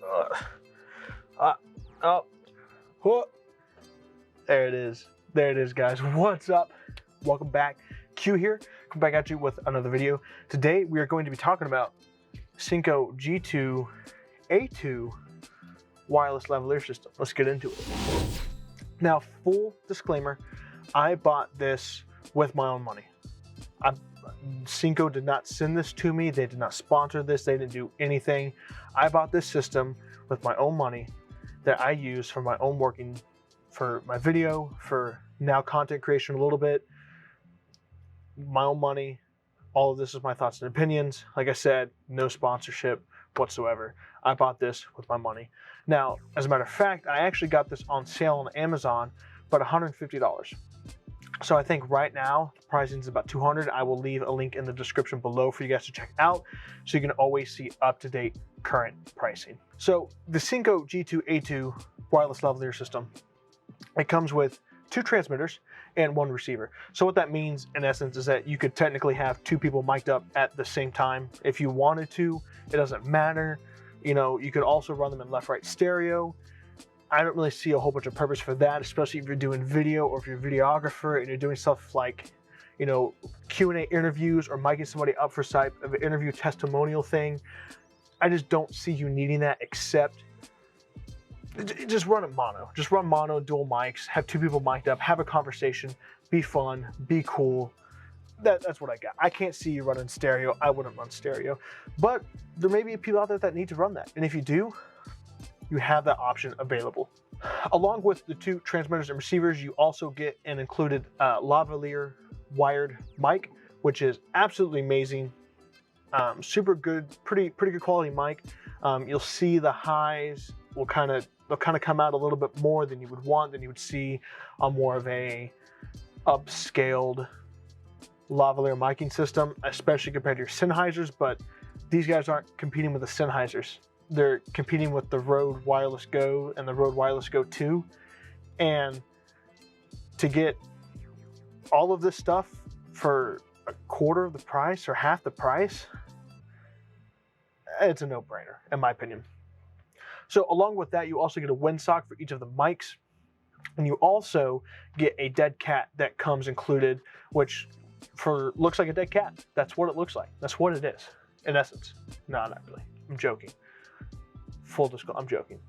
Oh, there it is. There it is, guys. What's up? Welcome back. Q here. Come back at you with another video. Today we are going to be talking about Synco G2 A2 wireless lavalier system. Let's get into it. Now, full disclaimer, I bought this with my own money. Synco did not send this to me. They did not sponsor this. They didn't do anything. I bought this system with my own money that I use for my own working, for my video, for now content creation a little bit. My own money. All of this is my thoughts and opinions. Like I said, no sponsorship whatsoever. I bought this with my money. Now, as a matter of fact, I actually got this on sale on Amazon, but $150. So I think right now the pricing is about $200. I will leave a link in the description below for you guys to check out, so you can always see up-to-date current pricing. So the Synco G2 A2 wireless lavalier system, it comes with 2 transmitters and 1 receiver. So what that means in essence is that you could technically have 2 people mic'd up at the same time if you wanted to. It doesn't matter. You know, you could also run them in left-right stereo. I don't really see a whole bunch of purpose for that, especially if you're doing video or if you're a videographer and you're doing stuff like, you know, Q&A interviews or miking somebody up for type of an interview testimonial thing. I just don't see you needing that, except just run it mono. Just run mono, dual mics, have 2 people mic'd up, have a conversation, be fun, be cool. That's what I got. I can't see you running stereo. I wouldn't run stereo. But there may be people out there that need to run that. And if you do, you have that option available. Along with the 2 transmitters and receivers, you also get an included lavalier wired mic, which is absolutely amazing. Super good, pretty good quality mic. You'll see the highs will they'll kind of come out a little bit more than you would want, than you would see on more of a upscaled lavalier miking system, especially compared to your Sennheisers. But these guys aren't competing with the Sennheisers. They're competing with the Rode Wireless Go and the Rode Wireless Go 2. And to get all of this stuff for a quarter of the price or half the price, it's a no-brainer, in my opinion. So along with that, you also get a windsock for each of the mics. And you also get a dead cat that comes included, which looks like a dead cat. That's what it looks like. That's what it is, in essence. No, not really. I'm joking. Full disclosure, I'm joking.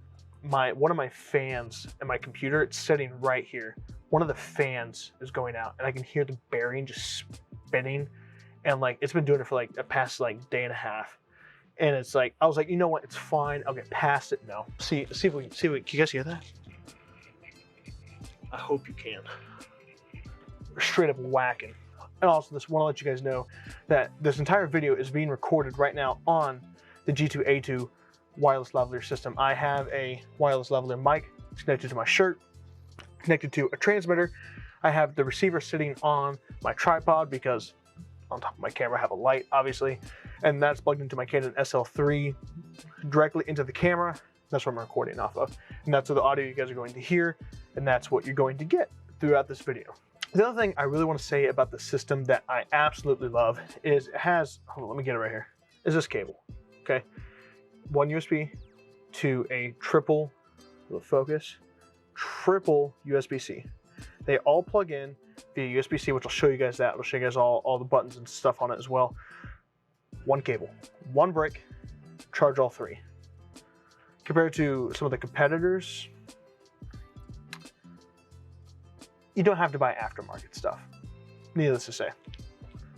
One of my fans in my computer, it's sitting right here. One of the fans is going out, and I can hear the bearing just spinning, and like it's been doing it for like the past like day and a half. And it's like, I was like, you know what? It's fine. I'll get past it. No, see if we can you guys hear that? I hope you can. We're straight up whacking. And also, just want to let you guys know that this entire video is being recorded right now on the G2 A2 wireless lavalier system. I have a wireless lavalier mic connected to my shirt, connected to a transmitter. I have the receiver sitting on my tripod because on top of my camera I have a light, obviously, and that's plugged into my Canon SL3 directly into the camera. That's what I'm recording off of, and that's the audio you guys are going to hear, and that's what you're going to get throughout this video. The other thing I really want to say about the system that I absolutely love is it has, hold on, let me get it right here, is this cable, okay? 1 USB to a triple USB-C. They all plug in via USB-C, which I'll show you guys that. I'll show you guys all the buttons and stuff on it as well. 1 cable, 1 brick, charge all 3. Compared to some of the competitors, you don't have to buy aftermarket stuff, needless to say.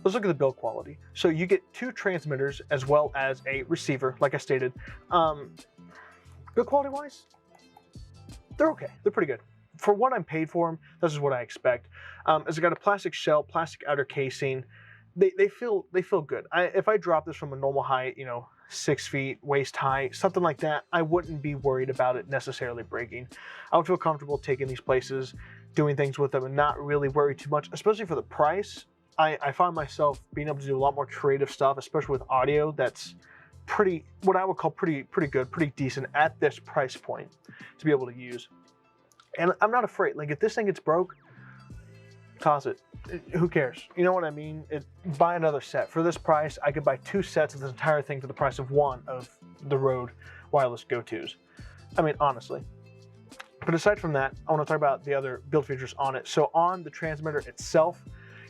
Let's look at the build quality. So you get 2 transmitters as well as a receiver, like I stated. Build quality wise, they're okay. They're pretty good. For what I'm paid for them, this is what I expect. It's got a plastic shell, plastic outer casing. They feel good. If I drop this from a normal height, you know, 6 feet, waist high, something like that, I wouldn't be worried about it necessarily breaking. I would feel comfortable taking these places, doing things with them, and not really worry too much, especially for the price. I find myself being able to do a lot more creative stuff, especially with audio that's what I would call pretty good, pretty decent at this price point to be able to use. And I'm not afraid. Like, if this thing gets broke, toss it. Who cares? You know what I mean? Buy another set. For this price, I could buy 2 sets of this entire thing for the price of 1 of the Rode wireless go-tos. I mean, honestly. But aside from that, I want to talk about the other build features on it. So on the transmitter itself,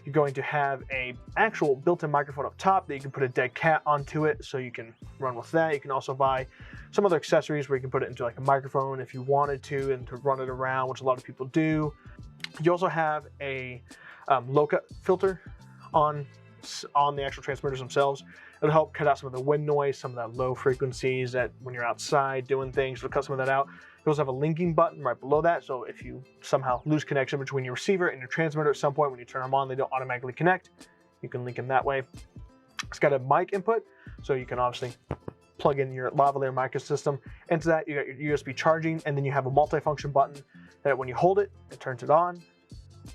you're going to have a actual built-in microphone up top that you can put a dead cat onto it, so you can run with that. You can also buy some other accessories where you can put it into like a microphone if you wanted to, and to run it around, which a lot of people do. You also have a low-cut filter on the actual transmitters themselves. It'll help cut out some of the wind noise, some of that low frequencies that when you're outside doing things, it'll cut some of that out. You also have a linking button right below that, so if you somehow lose connection between your receiver and your transmitter at some point, when you turn them on, they don't automatically connect. You can link them that way. It's got a mic input, so you can obviously plug in your lavalier mic system. Into that, you got your USB charging, and then you have a multifunction button that when you hold it, it turns it on.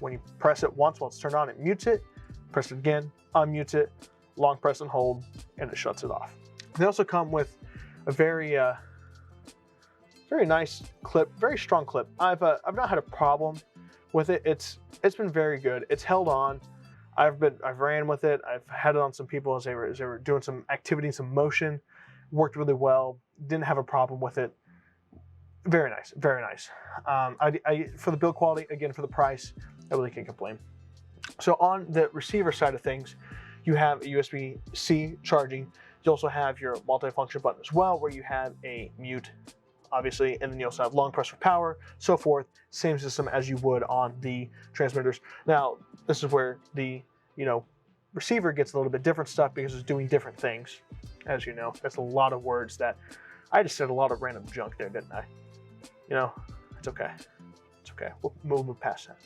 When you press it once while it's turned on, it mutes it. Press it again, unmutes it, long press and hold, and it shuts it off. They also come with a very nice clip, very strong clip. I've not had a problem with it. It's been very good. It's held on. I've ran with it. I've had it on some people as they were doing some activity, some motion. Worked really well. Didn't have a problem with it. Very nice, very nice. For the build quality, again, for the price, I really can't complain. So on the receiver side of things, you have a USB-C charging. You also have your multifunction button as well, where you have a mute, obviously, and then you also have long press for power, so forth. Same system as you would on the transmitters. Now, this is where the receiver gets a little bit different stuff because it's doing different things. As you know, that's a lot of words that I just said a lot of random junk there, didn't I? It's okay. It's okay. We'll move past that.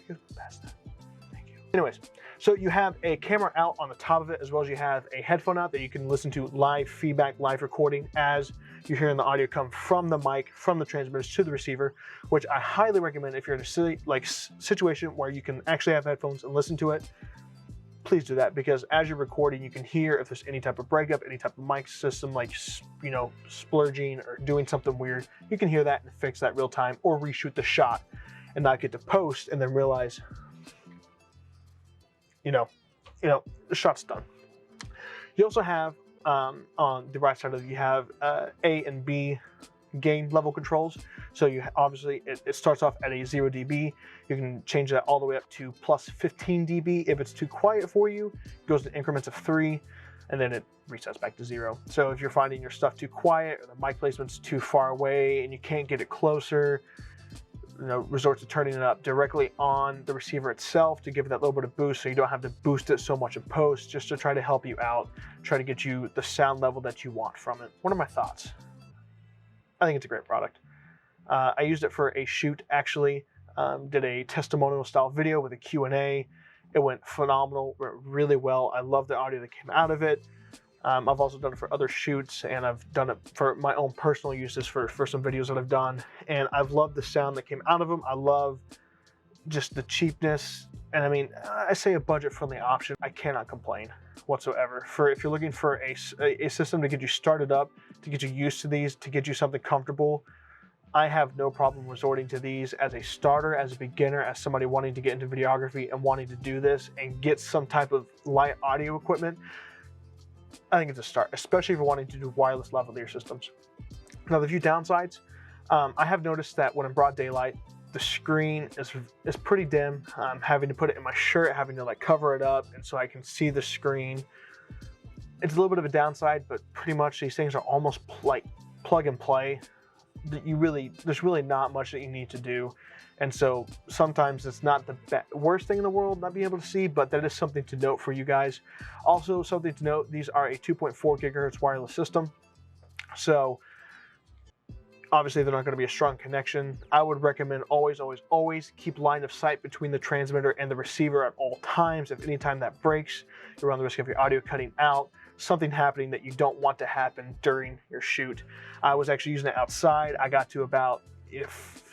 Thank you. Anyways, so you have a camera out on the top of it, as well as you have a headphone out that you can listen to live feedback, live recording as you're hearing the audio come from the mic, from the transmitters to the receiver, which I highly recommend if you're in a situation where you can actually have headphones and listen to it. Please do that, because as you're recording, you can hear if there's any type of breakup, any type of mic system, like, splurging or doing something weird. You can hear that and fix that real time, or reshoot the shot and not get to post and then realize, the shot's done. You also have, on the right side of it, you have A and B gain level controls. So you obviously, it starts off at a 0 dB. You can change that all the way up to plus 15 dB. If it's too quiet for you, it goes in increments of 3, and then it resets back to 0. So if you're finding your stuff too quiet, or the mic placement's too far away and you can't get it closer, resort to turning it up directly on the receiver itself to give it that little bit of boost, so you don't have to boost it so much in post, just to try to help you out, try to get you the sound level that you want from it. What are my thoughts? I think it's a great product. I used it for a shoot, actually. Did a testimonial style video with a Q&A. It went phenomenal, went really well. I love the audio that came out of it. I've also done it for other shoots, and I've done it for my own personal uses for some videos that I've done. And I've loved the sound that came out of them. I love just the cheapness. And I mean, I say a budget-friendly option. I cannot complain whatsoever. If you're looking for a system to get you started up, to get you used to these, to get you something comfortable, I have no problem resorting to these as a starter, as a beginner, as somebody wanting to get into videography and wanting to do this and get some type of light audio equipment. I think it's a start, especially if you're wanting to do wireless lavalier systems. Now, the few downsides, I have noticed that when in broad daylight, the screen is pretty dim. I'm having to put it in my shirt, having to cover it up, and so I can see the screen. It's a little bit of a downside, but pretty much these things are almost like plug and play. There's really not much that you need to do. And so sometimes it's not the worst thing in the world not being able to see, but that is something to note for you guys. Also, something to note, these are a 2.4 gigahertz wireless system. So obviously they're not going to be a strong connection. I would recommend always keep line of sight between the transmitter and the receiver at all times. If any time that breaks, you run the risk of your audio cutting out, something happening that you don't want to happen during your shoot. I was actually using it outside. I got to about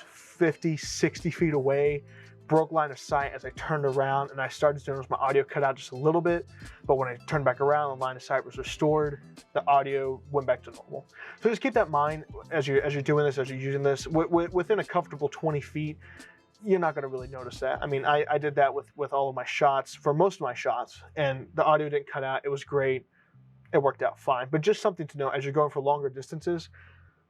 50, 60 feet away, broke line of sight as I turned around, and I started to notice my audio cut out just a little bit, but when I turned back around, the line of sight was restored. The audio went back to normal. So just keep that in mind as you're doing this, as you're using this. Within a comfortable 20 feet, you're not going to really notice that. I mean, I did that with all of my shots, for most of my shots, and the audio didn't cut out. It was great. It worked out fine. But just something to know as you're going for longer distances,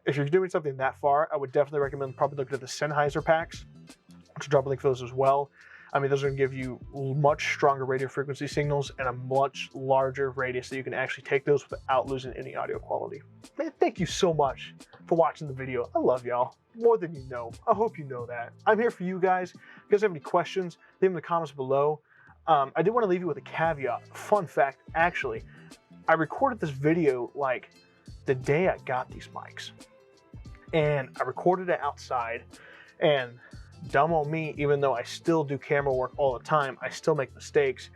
if you're doing something that far, I would definitely recommend probably looking at the Sennheiser packs, which I'll drop a link for those as well. I mean, those are going to give you much stronger radio frequency signals and a much larger radius that you can actually take those without losing any audio quality. Man, thank you so much for watching the video. I love y'all more than you know. I hope you know that. I'm here for you guys. If you guys have any questions, leave them in the comments below. I did want to leave you with a caveat. Fun fact, actually, I recorded this video like the day I got these mics. And I recorded it outside, and dumb on me, even though I still do camera work all the time, I still make mistakes.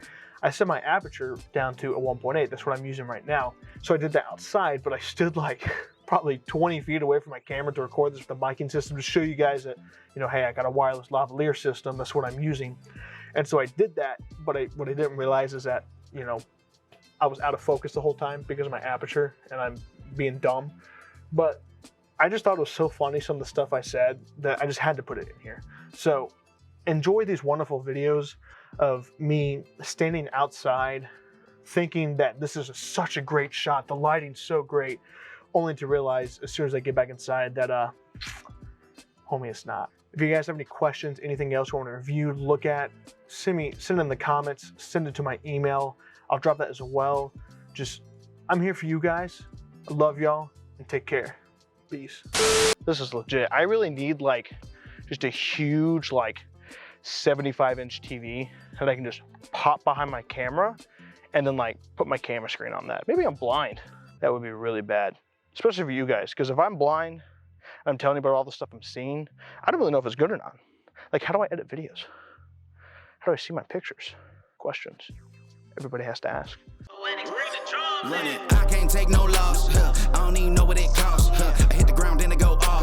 I set my aperture down to a 1.8. That's what I'm using right now. So I did that outside, but I stood like probably 20 feet away from my camera to record this with the miking system to show you guys that, you know, hey, I got a wireless lavalier system. That's what I'm using. And so I did that, but what I didn't realize is that, you know, I was out of focus the whole time because of my aperture, and I'm being dumb. But I just thought it was so funny, some of the stuff I said, that I just had to put it in here. So enjoy these wonderful videos of me standing outside thinking that this is such a great shot, the lighting's so great, only to realize as soon as I get back inside that, homie, it's not. If you guys have any questions, anything else you want to review, look at, send it in the comments, send it to my email. I'll drop that as well. I'm here for you guys. I love y'all, and take care. Peace. This is legit. I really need like just a huge like 75-inch TV that I can just pop behind my camera and then like put my camera screen on that. Maybe I'm blind. That would be really bad, especially for you guys, because if I'm blind and I'm telling you about all the stuff I'm seeing, I don't really know if it's good or not. Like, how do I edit videos? How do I see my pictures? Questions everybody has to ask. I can't take no loss. I don't even know what it costs. I hit the ground, then it go off.